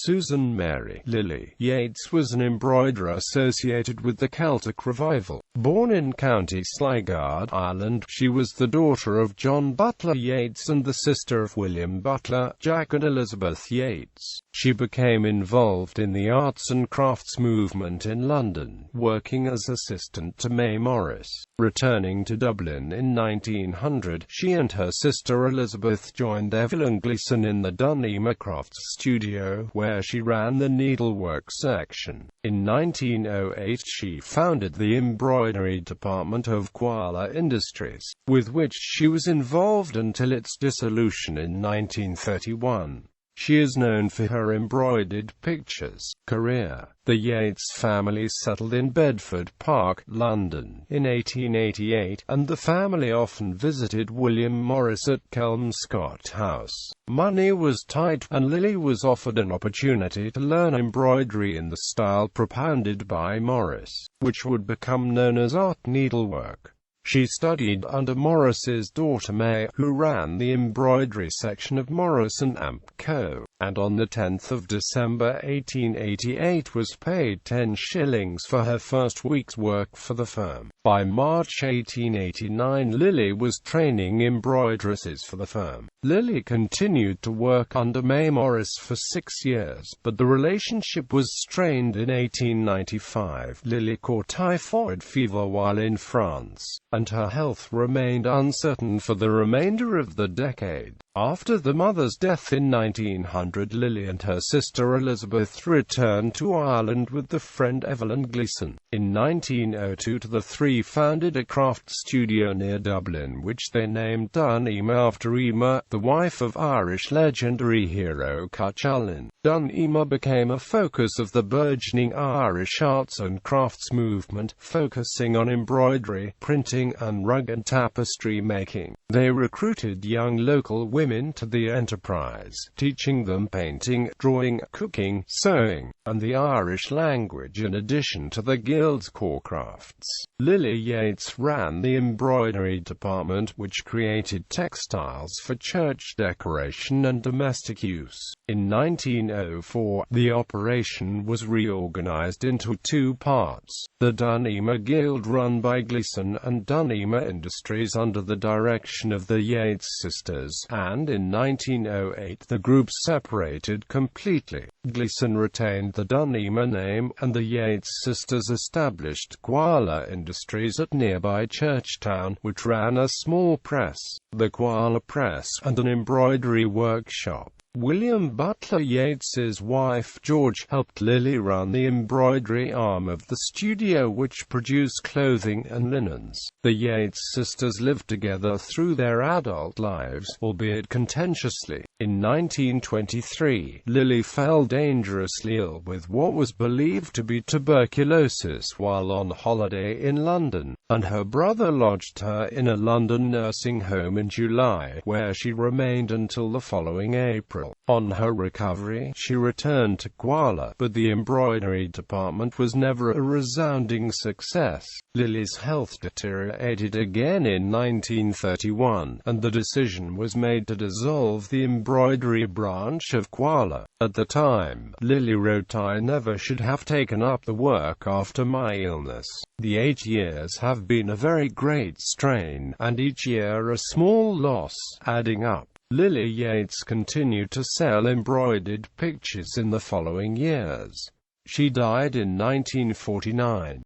Susan Mary Lily Yeats was an embroiderer associated with the Celtic Revival. Born in County Sligo, Ireland, she was the daughter of John Butler Yeats and the sister of William Butler, Jack and Elizabeth Yeats. She became involved in the arts and crafts movement in London, working as assistant to May Morris. Returning to Dublin in 1900, she and her sister Elizabeth joined Evelyn Gleeson in the Dun Emer crafts studio, where she ran the needlework section. In 1908 she founded the embroidery department of Koala Industries, with which she was involved until its dissolution in 1931. She is known for her embroidered pictures career. The Yeats family settled in Bedford Park, London, in 1888, and the family often visited William Morris at Kelmscott House. Money was tight, and Lily was offered an opportunity to learn embroidery in the style propounded by Morris, which would become known as art needlework. She studied under Morris's daughter May, who ran the embroidery section of Morris & Amp Co., and on the 10th of December 1888 was paid 10 shillings for her first week's work for the firm. By March 1889 Lily was training embroideresses for the firm. Lily continued to work under May Morris for 6 years, but the relationship was strained in 1895. Lily caught typhoid fever while in France, and her health remained uncertain for the remainder of the decade. After the mother's death in 1900, Lily and her sister Elizabeth returned to Ireland with the friend Evelyn Gleeson. In 1902 the three founded a craft studio near Dublin, which they named Dun Emer after Emer, the wife of Irish legendary hero Cuchulainn. Dun Emer became a focus of the burgeoning Irish arts and crafts movement, focusing on embroidery, printing, and rug and tapestry making. They recruited young local women to the enterprise, teaching them painting, drawing, cooking, sewing, and the Irish language in addition to the guild's core crafts. Lily Yeats ran the embroidery department, which created textiles for church decoration and domestic use. In 1904, the operation was reorganized into two parts: the Dun Emer Guild run by Gleeson and Dun Emer Industries under the direction of the Yeats sisters, and in 1908 the group separated completely. Gleeson retained the Dun Emer name, and the Yeats sisters established Koala Industries at nearby Churchtown, which ran a small press, the Koala Press, and an embroidery workshop. William Butler Yeats's wife George helped Lily run the embroidery arm of the studio, which produced clothing and linens. The Yeats sisters lived together through their adult lives, albeit contentiously. In 1923, Lily fell dangerously ill with what was believed to be tuberculosis while on holiday in London, and her brother lodged her in a London nursing home in July, where she remained until the following April. On her recovery, she returned to Koala, but the embroidery department was never a resounding success. Lily's health deteriorated again in 1931, and the decision was made to dissolve the embroidery branch of Koala. At the time, Lily wrote, "I never should have taken up the work after my illness. The 8 years have been a very great strain, and each year a small loss, adding up." Lily Yeats continued to sell embroidered pictures in the following years. She died in 1949.